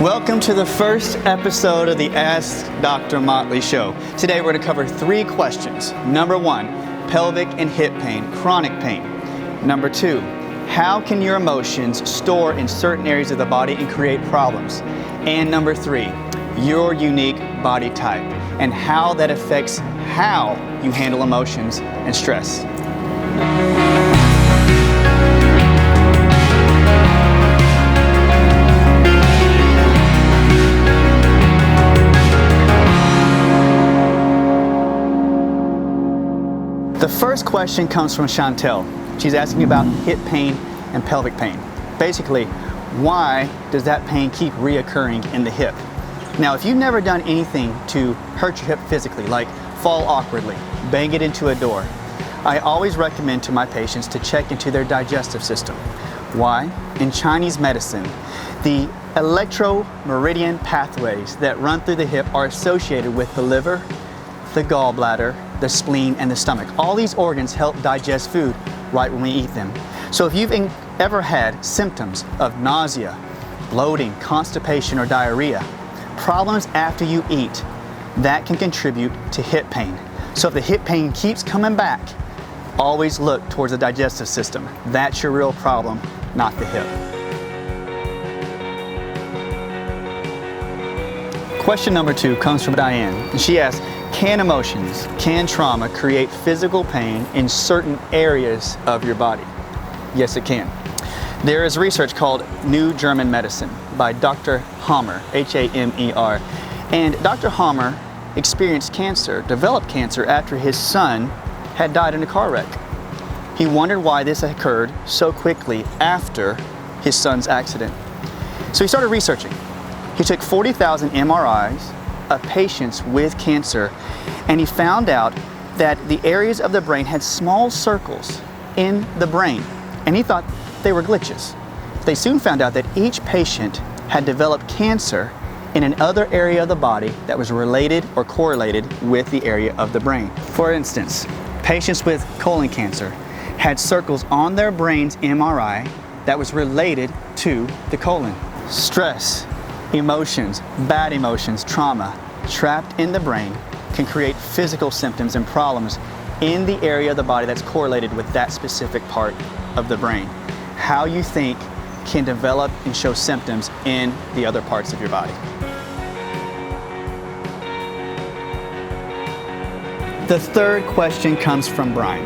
Welcome to the first episode of the Ask Dr. Motley show. Today we're going to cover 3 questions. Number 1, pelvic and hip pain, chronic pain. Number 2, how can your emotions store in certain areas of the body and create problems? And number 3, your unique body type and how that affects how you handle emotions and stress. The first question comes from Chantel. She's asking about hip pain and pelvic pain. Basically, why does that pain keep reoccurring in the hip? Now, if you've never done anything to hurt your hip physically, like fall awkwardly, bang it into a door, I always recommend to my patients to check into their digestive system. Why? In Chinese medicine, the electromeridian pathways that run through the hip are associated with the liver, the gallbladder, the spleen, and the stomach. All these organs help digest food right when we eat them. So if you've ever had symptoms of nausea, bloating, constipation, or diarrhea, problems after you eat, that can contribute to hip pain. So if the hip pain keeps coming back, always look towards the digestive system. That's your real problem, not the hip. Question number 2 comes from Diane, and she asks, can emotions, can trauma create physical pain in certain areas of your body? Yes, it can. There is research called New German Medicine by Dr. Hammer, H-A-M-E-R. And Dr. Hammer experienced cancer, developed cancer after his son had died in a car wreck. He wondered why this occurred so quickly after his son's accident. So he started researching. He took 40,000 MRIs of patients with cancer, and he found out that the areas of the brain had small circles in the brain, and he thought they were glitches. They soon found out that each patient had developed cancer in another area of the body that was related or correlated with the area of the brain. For instance, patients with colon cancer had circles on their brain's MRI that was related to the colon. Stress, emotions, bad emotions, trauma trapped in the brain can create physical symptoms and problems in the area of the body that's correlated with that specific part of the brain. How you think can develop and show symptoms in the other parts of your body. The third question comes from Brian,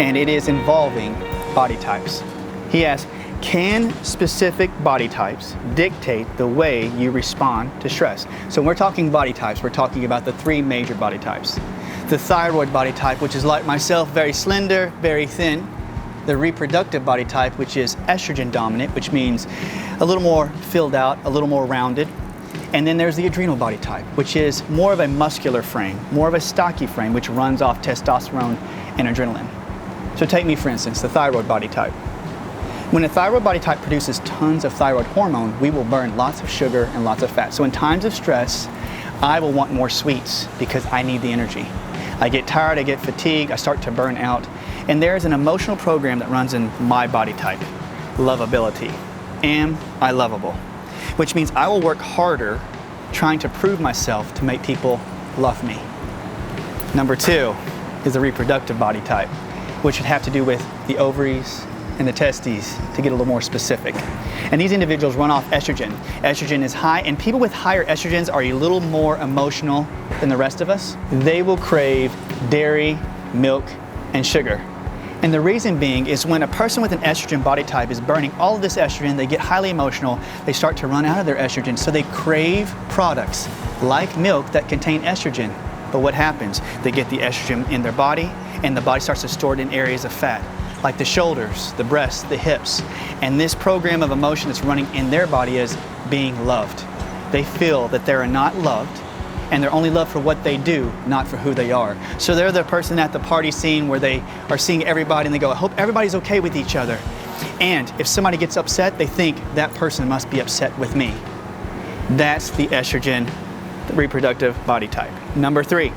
and it is involving body types. He asks, can specific body types dictate the way you respond to stress? So when we're talking body types, we're talking about the 3 major body types. The thyroid body type, which is like myself, very slender, very thin. The reproductive body type, which is estrogen dominant, which means a little more filled out, a little more rounded. And then there's the adrenal body type, which is more of a muscular frame, more of a stocky frame, which runs off testosterone and adrenaline. So take me, for instance, the thyroid body type. When a thyroid body type produces tons of thyroid hormone, we will burn lots of sugar and lots of fat. So in times of stress, I will want more sweets because I need the energy. I get tired, I get fatigued, I start to burn out. And there's an emotional program that runs in my body type, lovability. Am I lovable? Which means I will work harder trying to prove myself to make people love me. Number 2 is the reproductive body type, which would have to do with the ovaries and the testes, to get a little more specific. And these individuals run off estrogen. Estrogen is high, and people with higher estrogens are a little more emotional than the rest of us. They will crave dairy, milk, and sugar. And the reason being is when a person with an estrogen body type is burning all of this estrogen, they get highly emotional, they start to run out of their estrogen, so they crave products like milk that contain estrogen. But what happens? They get the estrogen in their body, and the body starts to store it in areas of fat, like the shoulders, the breasts, the hips. And this program of emotion that's running in their body is being loved. They feel that they're not loved, and they're only loved for what they do, not for who they are. So they're the person at the party scene where they are seeing everybody and they go, I hope everybody's okay with each other. And if somebody gets upset, they think that person must be upset with me. That's the estrogen, the reproductive body type. Number 3,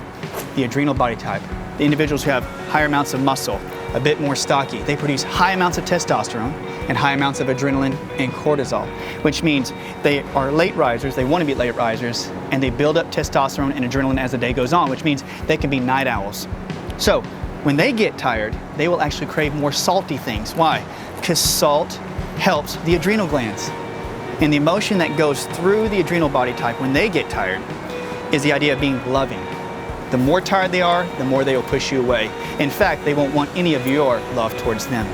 the adrenal body type. The individuals who have higher amounts of muscle, a bit more stocky. They produce high amounts of testosterone, and high amounts of adrenaline and cortisol, which means they are late risers, they want to be late risers, and they build up testosterone and adrenaline as the day goes on, which means they can be night owls. So when they get tired, they will actually crave more salty things. Why? Because salt helps the adrenal glands. And the emotion that goes through the adrenal body type when they get tired is the idea of being loving. The more tired they are, the more they will push you away. In fact, they won't want any of your love towards them.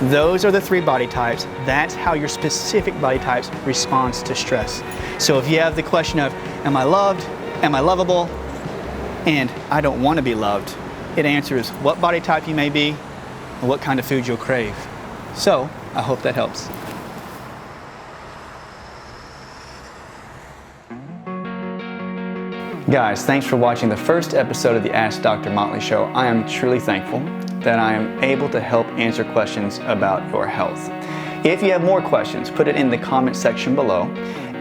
Those are the 3 body types. That's how your specific body types responds to stress. So if you have the question of, am I loved? Am I lovable? And I don't want to be loved, it answers what body type you may be and what kind of food you'll crave. So I hope that helps. Guys, thanks for watching the first episode of the Ask Dr. Motley Show. I am truly thankful that I am able to help answer questions about your health. If you have more questions, put it in the comment section below.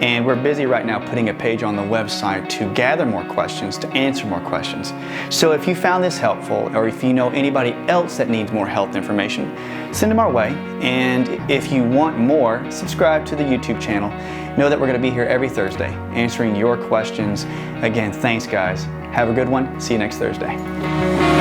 And we're busy right now putting a page on the website to gather more questions, to answer more questions. So if you found this helpful, or if you know anybody else that needs more health information, send them our way. And if you want more, subscribe to the YouTube channel. Know that we're going to be here every Thursday answering your questions. Again, thanks guys. Have a good one. See you next Thursday.